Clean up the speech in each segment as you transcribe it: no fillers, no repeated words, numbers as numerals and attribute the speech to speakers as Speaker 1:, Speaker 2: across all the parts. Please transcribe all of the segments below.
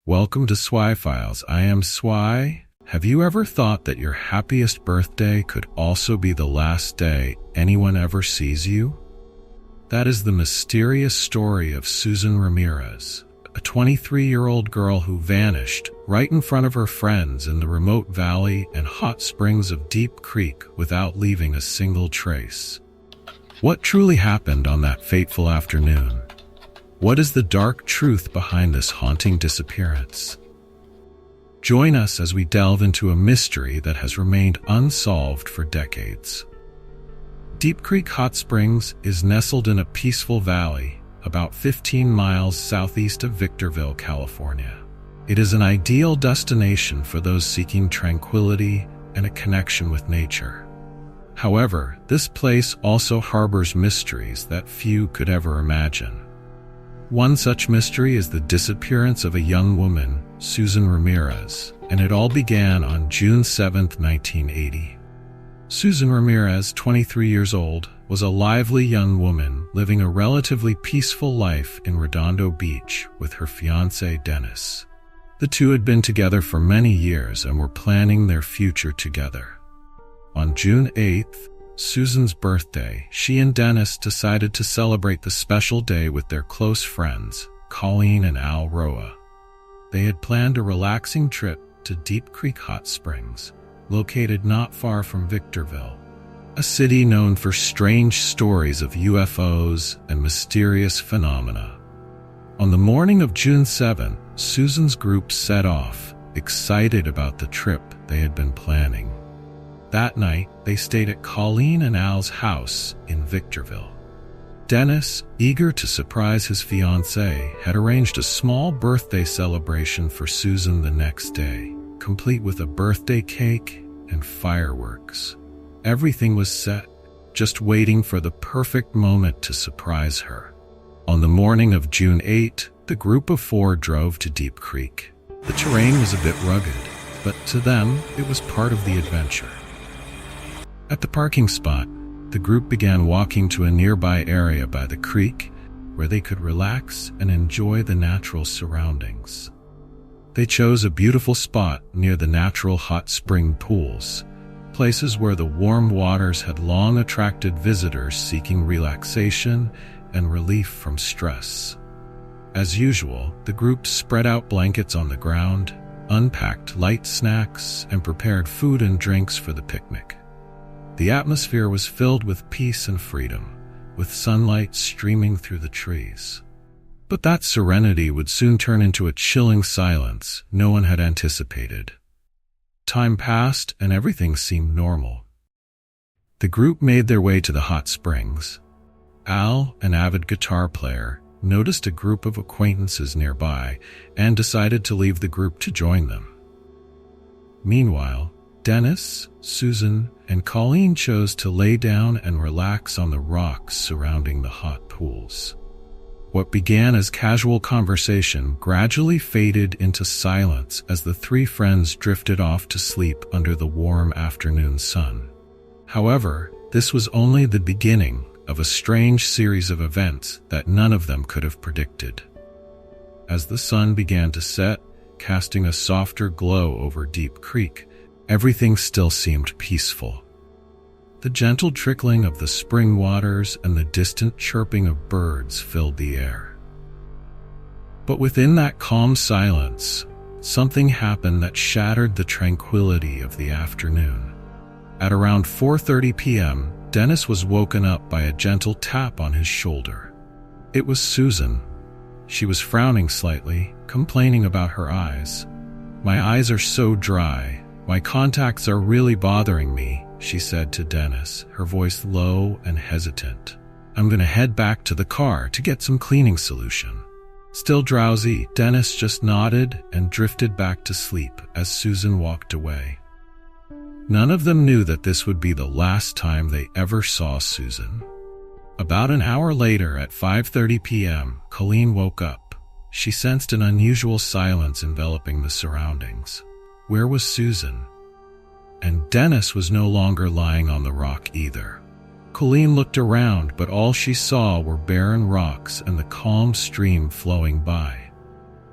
Speaker 1: Welcome to Swai Files. I am Swai. Have you ever thought that your happiest birthday could also be the last day anyone ever sees you? That is the mysterious story of Susan Ramirez, a 23-year-old girl who vanished right in front of her friends in the remote valley and hot springs of Deep Creek without leaving a single trace. What truly happened on that fateful afternoon? What is the dark truth behind this haunting disappearance? Join us as we delve into a mystery that has remained unsolved for decades. Deep Creek Hot Springs is nestled in a peaceful valley about 15 miles southeast of Victorville, California. It is an ideal destination for those seeking tranquility and a connection with nature. However, this place also harbors mysteries that few could ever imagine. One such mystery is the disappearance of a young woman, Susan Ramirez, and it all began on June 7, 1980. Susan Ramirez, 23 years old, was a lively young woman living a relatively peaceful life in Redondo Beach with her fiancé, Dennis. The two had been together for many years and were planning their future together. On June 8th, Susan's birthday, she and Dennis decided to celebrate the special day with their close friends, Colleen and Al Roa. They had planned a relaxing trip to Deep Creek Hot Springs, located not far from Victorville, a city known for strange stories of UFOs and mysterious phenomena. On the morning of June 7, Susan's group set off, excited about the trip they had been planning. That night, they stayed at Colleen and Al's house in Victorville. Dennis, eager to surprise his fiancée, had arranged a small birthday celebration for Susan the next day, complete with a birthday cake and fireworks. Everything was set, just waiting for the perfect moment to surprise her. On the morning of June 8, the group of four drove to Deep Creek. The terrain was a bit rugged, but to them, it was part of the adventure. At the parking spot, the group began walking to a nearby area by the creek where they could relax and enjoy the natural surroundings. They chose a beautiful spot near the natural hot spring pools, places where the warm waters had long attracted visitors seeking relaxation and relief from stress. As usual, the group spread out blankets on the ground, unpacked light snacks, and prepared food and drinks for the picnic. The atmosphere was filled with peace and freedom, with sunlight streaming through the trees. But that serenity would soon turn into a chilling silence no one had anticipated. Time passed and everything seemed normal. The group made their way to the hot springs. Al, an avid guitar player, noticed a group of acquaintances nearby and decided to leave the group to join them. Meanwhile, Dennis, Susan, and Colleen chose to lay down and relax on the rocks surrounding the hot pools. What began as casual conversation gradually faded into silence as the three friends drifted off to sleep under the warm afternoon sun. However, this was only the beginning of a strange series of events that none of them could have predicted. As the sun began to set, casting a softer glow over Deep Creek, everything still seemed peaceful. The gentle trickling of the spring waters and the distant chirping of birds filled the air. But within that calm silence, something happened that shattered the tranquility of the afternoon. At around 4:30 p.m., Dennis was woken up by a gentle tap on his shoulder. It was Susan. She was frowning slightly, complaining about her eyes. "My eyes are so dry. My contacts are really bothering me," she said to Dennis, her voice low and hesitant. "I'm going to head back to the car to get some cleaning solution." Still drowsy, Dennis just nodded and drifted back to sleep as Susan walked away. None of them knew that this would be the last time they ever saw Susan. About an hour later, at 5:30 p.m., Colleen woke up. She sensed an unusual silence enveloping the surroundings. Where was Susan? And Dennis was no longer lying on the rock either. Colleen looked around, but all she saw were barren rocks and the calm stream flowing by.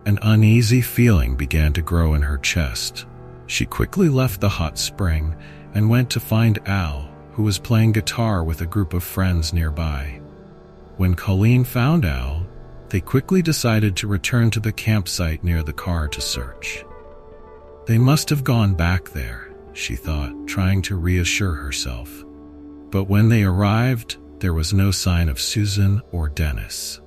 Speaker 1: An uneasy feeling began to grow in her chest. She quickly left the hot spring and went to find Al, who was playing guitar with a group of friends nearby. When Colleen found Al, they quickly decided to return to the campsite near the car to search. They must have gone back there, she thought, trying to reassure herself. But when they arrived, there was no sign of Susan or Dennis.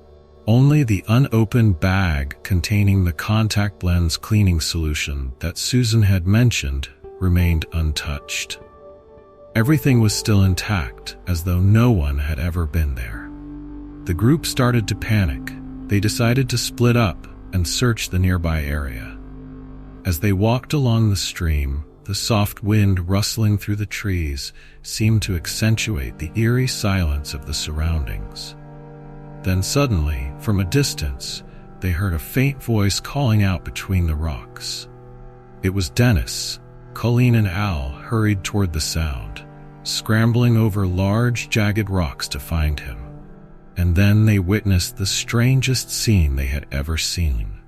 Speaker 1: Only the unopened bag containing the contact lens cleaning solution that Susan had mentioned remained untouched. Everything was still intact, as though no one had ever been there. The group started to panic. They decided to split up and search the nearby area. As they walked along the stream, the soft wind rustling through the trees seemed to accentuate the eerie silence of the surroundings. Then suddenly, from a distance, they heard a faint voice calling out between the rocks. It was Dennis. Colleen and Al hurried toward the sound, scrambling over large, jagged rocks to find him. And then they witnessed the strangest scene they had ever seen.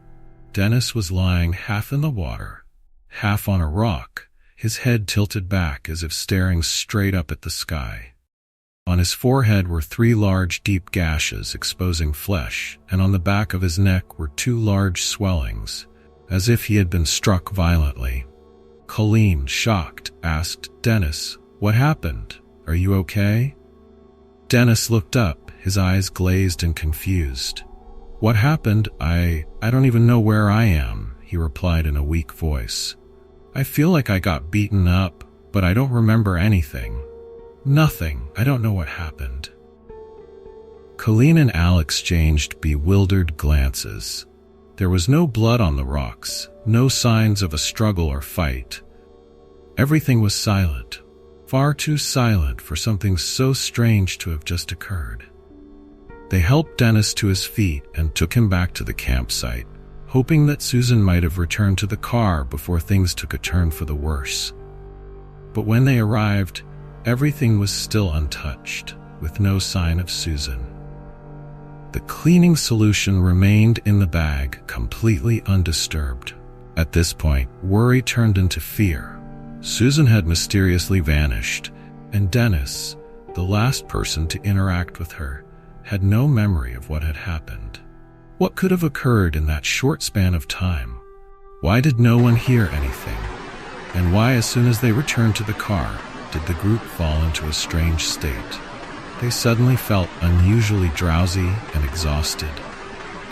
Speaker 1: Dennis was lying half in the water, half on a rock, his head tilted back as if staring straight up at the sky. On his forehead were 3 large, deep gashes exposing flesh, and on the back of his neck were 2 large swellings, as if he had been struck violently. Colleen, shocked, asked, "Dennis, what happened? Are you okay?" Dennis looked up, his eyes glazed and confused. "What happened? I don't even know where I am," he replied in a weak voice. "I feel like I got beaten up, but I don't remember anything. Nothing. I don't know what happened." Colleen and Al exchanged bewildered glances. There was no blood on the rocks, no signs of a struggle or fight. Everything was silent, far too silent for something so strange to have just occurred. They helped Dennis to his feet and took him back to the campsite, hoping that Susan might have returned to the car before things took a turn for the worse. But when they arrived, everything was still untouched, with no sign of Susan. The cleaning solution remained in the bag, completely undisturbed. At this point, worry turned into fear. Susan had mysteriously vanished, and Dennis, the last person to interact with her, had no memory of what had happened. What could have occurred in that short span of time? Why did no one hear anything? And why, as soon as they returned to the car, did the group fall into a strange state? They suddenly felt unusually drowsy and exhausted.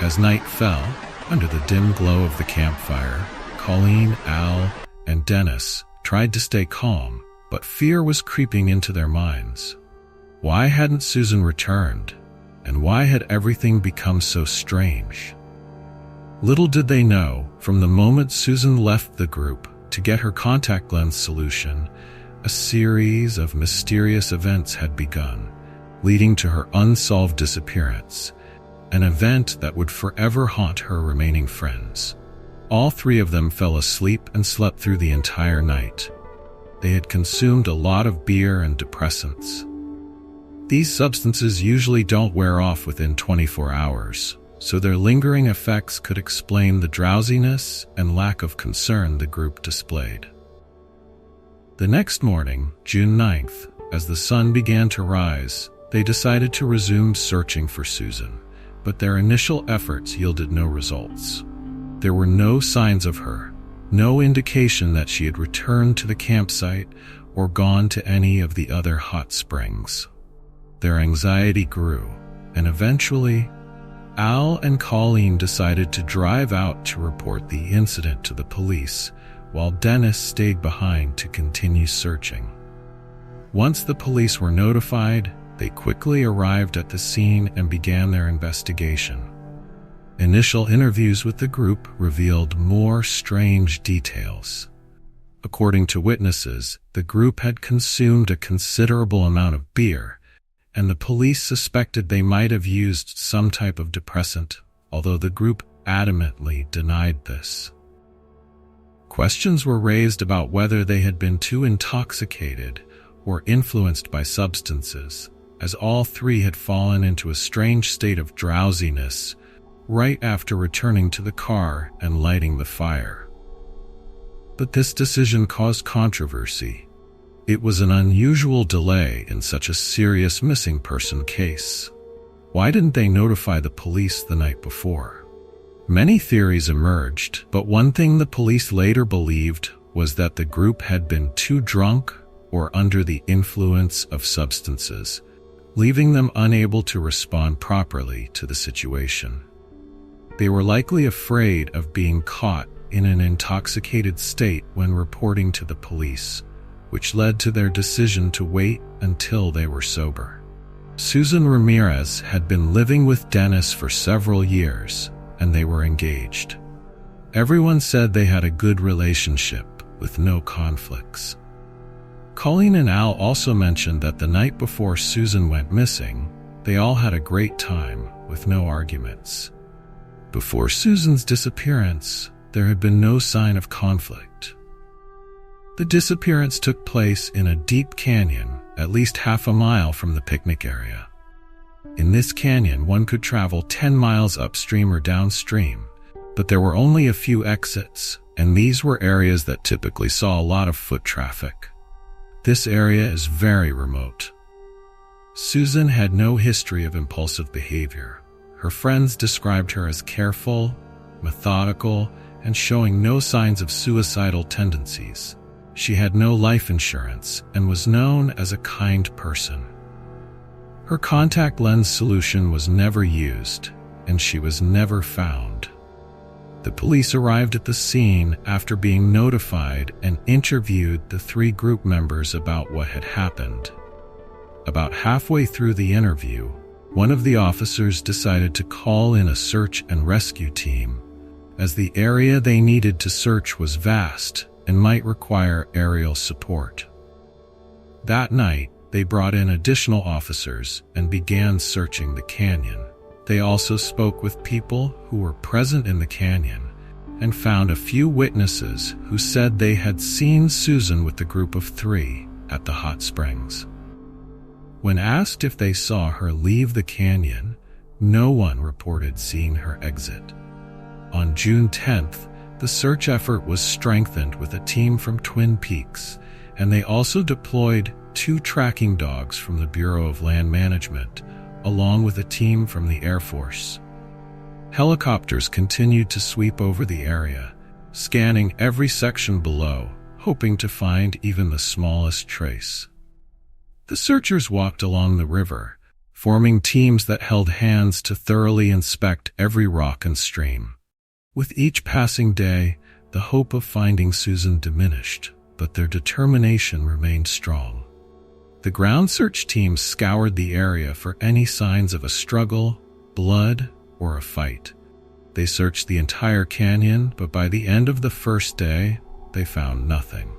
Speaker 1: As night fell, under the dim glow of the campfire, Colleen, Al, and Dennis tried to stay calm, but fear was creeping into their minds. Why hadn't Susan returned? And why had everything become so strange? Little did they know, from the moment Susan left the group to get her contact lens solution, a series of mysterious events had begun, leading to her unsolved disappearance, an event that would forever haunt her remaining friends. All 3 of them fell asleep and slept through the entire night. They had consumed a lot of beer and depressants. These substances usually don't wear off within 24 hours, so their lingering effects could explain the drowsiness and lack of concern the group displayed. The next morning, June 9th, as the sun began to rise, they decided to resume searching for Susan, but their initial efforts yielded no results. There were no signs of her, no indication that she had returned to the campsite or gone to any of the other hot springs. Their anxiety grew, and eventually, Al and Colleen decided to drive out to report the incident to the police, while Dennis stayed behind to continue searching. Once the police were notified, they quickly arrived at the scene and began their investigation. Initial interviews with the group revealed more strange details. According to witnesses, the group had consumed a considerable amount of beer, and the police suspected they might have used some type of depressant, although the group adamantly denied this. Questions were raised about whether they had been too intoxicated or influenced by substances, as all 3 had fallen into a strange state of drowsiness right after returning to the car and lighting the fire. But this decision caused controversy. It was an unusual delay in such a serious missing person case. Why didn't they notify the police the night before? Many theories emerged, but one thing the police later believed was that the group had been too drunk or under the influence of substances, leaving them unable to respond properly to the situation. They were likely afraid of being caught in an intoxicated state when reporting to the police, which led to their decision to wait until they were sober. Susan Ramirez had been living with Dennis for several years, and they were engaged. Everyone said they had a good relationship with no conflicts. Colleen and Al also mentioned that the night before Susan went missing, they all had a great time with no arguments. Before Susan's disappearance, there had been no sign of conflict. The disappearance took place in a deep canyon, at least half a mile from the picnic area. In this canyon, one could travel 10 miles upstream or downstream, but there were only a few exits, and these were areas that typically saw a lot of foot traffic. This area is very remote. Susan had no history of impulsive behavior. Her friends described her as careful, methodical, and showing no signs of suicidal tendencies. She had no life insurance and was known as a kind person. Her contact lens solution was never used, and she was never found. The police arrived at the scene after being notified and interviewed the 3 group members about what had happened. About halfway through the interview, one of the officers decided to call in a search and rescue team, as the area they needed to search was vast and might require aerial support. That night, they brought in additional officers and began searching the canyon. They also spoke with people who were present in the canyon and found a few witnesses who said they had seen Susan with the group of 3 at the hot springs. When asked if they saw her leave the canyon, no one reported seeing her exit. On June 10th, the search effort was strengthened with a team from Twin Peaks, and they also deployed 2 tracking dogs from the Bureau of Land Management, along with a team from the Air Force. Helicopters continued to sweep over the area, scanning every section below, hoping to find even the smallest trace. The searchers walked along the river, forming teams that held hands to thoroughly inspect every rock and stream. With each passing day, the hope of finding Susan diminished, but their determination remained strong. The ground search team scoured the area for any signs of a struggle, blood, or a fight. They searched the entire canyon, but by the end of the first day, they found nothing.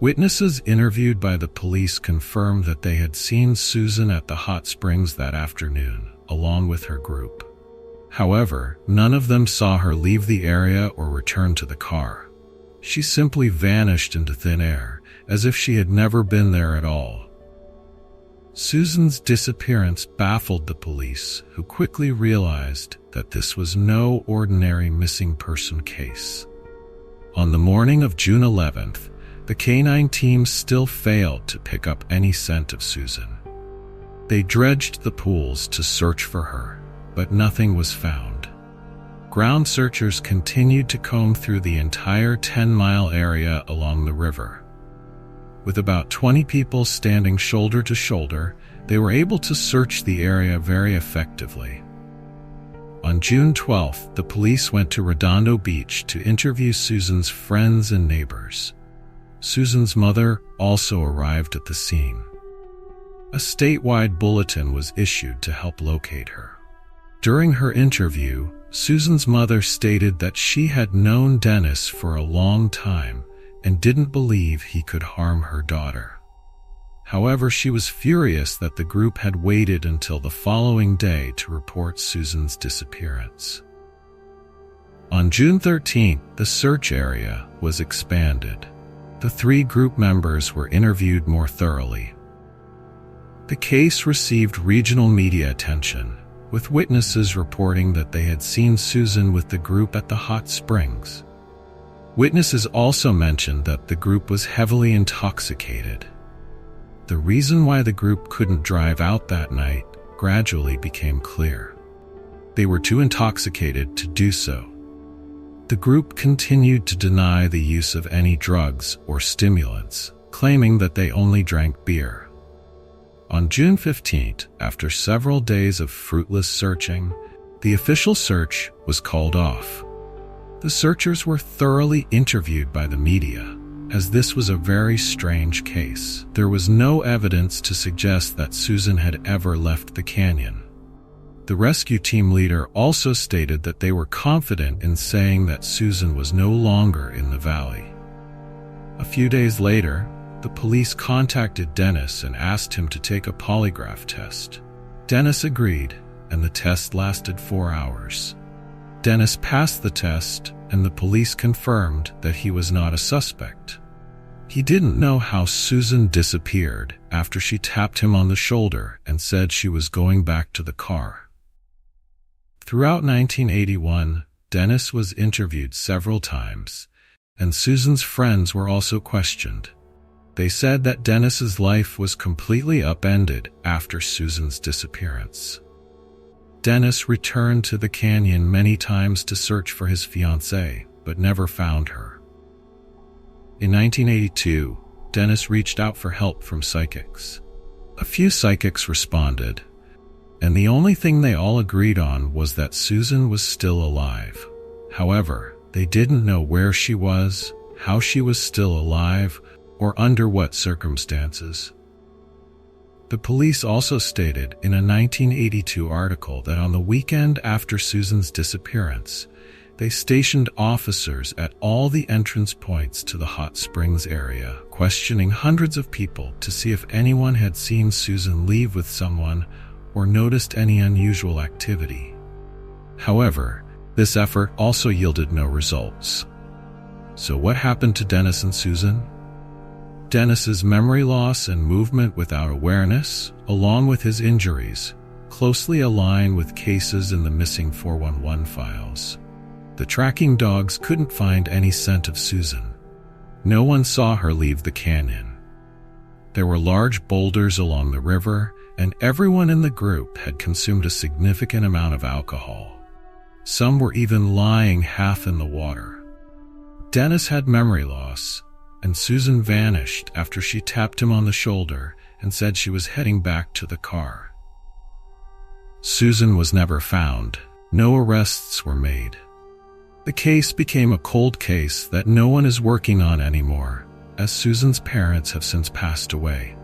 Speaker 1: Witnesses interviewed by the police confirmed that they had seen Susan at the hot springs that afternoon, along with her group. However, none of them saw her leave the area or return to the car. She simply vanished into thin air, as if she had never been there at all. Susan's disappearance baffled the police, who quickly realized that this was no ordinary missing person case. On the morning of June 11th, the canine team still failed to pick up any scent of Susan. They dredged the pools to search for her, but nothing was found. Ground searchers continued to comb through the entire 10-mile area along the river. With about 20 people standing shoulder to shoulder, they were able to search the area very effectively. On June 12th, the police went to Redondo Beach to interview Susan's friends and neighbors. Susan's mother also arrived at the scene. A statewide bulletin was issued to help locate her. During her interview, Susan's mother stated that she had known Dennis for a long time and didn't believe he could harm her daughter. However, she was furious that the group had waited until the following day to report Susan's disappearance. On June 13th, the search area was expanded. The 3 group members were interviewed more thoroughly. The case received regional media attention, with witnesses reporting that they had seen Susan with the group at the hot springs. Witnesses also mentioned that the group was heavily intoxicated. The reason why the group couldn't drive out that night gradually became clear. They were too intoxicated to do so. The group continued to deny the use of any drugs or stimulants, claiming that they only drank beer. On June 15th, after several days of fruitless searching, the official search was called off. The searchers were thoroughly interviewed by the media, as this was a very strange case. There was no evidence to suggest that Susan had ever left the canyon. The rescue team leader also stated that they were confident in saying that Susan was no longer in the valley. A few days later, the police contacted Dennis and asked him to take a polygraph test. Dennis agreed, and the test lasted 4 hours. Dennis passed the test, and the police confirmed that he was not a suspect. He didn't know how Susan disappeared after she tapped him on the shoulder and said she was going back to the car. Throughout 1981, Dennis was interviewed several times, and Susan's friends were also questioned. They said that Dennis's life was completely upended after Susan's disappearance. Dennis returned to the canyon many times to search for his fiancée, but never found her. In 1982, Dennis reached out for help from psychics. A few psychics responded, and the only thing they all agreed on was that Susan was still alive. However, they didn't know where she was, how she was still alive, or under what circumstances. The police also stated in a 1982 article that on the weekend after Susan's disappearance, they stationed officers at all the entrance points to the hot springs area, questioning hundreds of people to see if anyone had seen Susan leave with someone or noticed any unusual activity. However, this effort also yielded no results. So what happened to Dennis and Susan? Dennis's memory loss and movement without awareness, along with his injuries, closely align with cases in the missing 411 files. The tracking dogs couldn't find any scent of Susan. No one saw her leave the canyon. There were large boulders along the river, and everyone in the group had consumed a significant amount of alcohol. Some were even lying half in the water. Dennis had memory loss, and Susan vanished after she tapped him on the shoulder and said she was heading back to the car. Susan was never found. No arrests were made. The case became a cold case that no one is working on anymore, as Susan's parents have since passed away.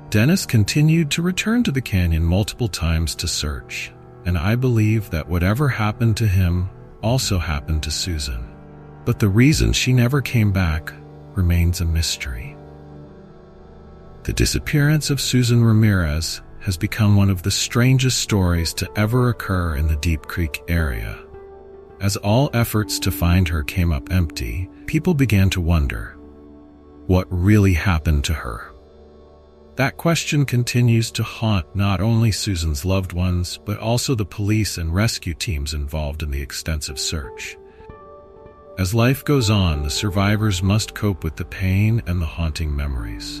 Speaker 1: Dennis continued to return to the canyon multiple times to search, and I believe that whatever happened to him also happened to Susan. But the reason she never came back remains a mystery. The disappearance of Susan Ramirez has become one of the strangest stories to ever occur in the Deep Creek area. As all efforts to find her came up empty, people began to wonder, what really happened to her? That question continues to haunt not only Susan's loved ones, but also the police and rescue teams involved in the extensive search. As life goes on, the survivors must cope with the pain and the haunting memories.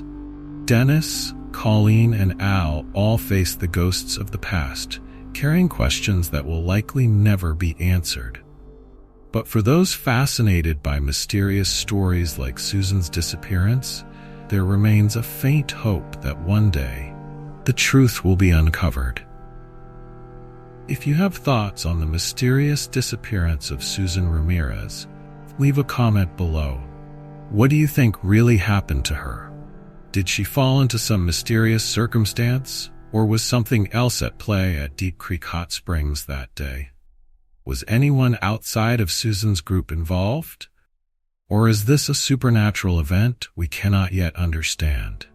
Speaker 1: Dennis, Colleen, and Al all face the ghosts of the past, carrying questions that will likely never be answered. But for those fascinated by mysterious stories like Susan's disappearance, there remains a faint hope that one day, the truth will be uncovered. If you have thoughts on the mysterious disappearance of Susan Ramirez, leave a comment below. What do you think really happened to her? Did she fall into some mysterious circumstance, or was something else at play at Deep Creek Hot Springs that day? Was anyone outside of Susan's group involved? Or is this a supernatural event we cannot yet understand?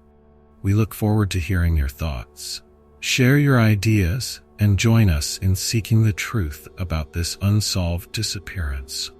Speaker 1: We look forward to hearing your thoughts. Share your ideas and join us in seeking the truth about this unsolved disappearance.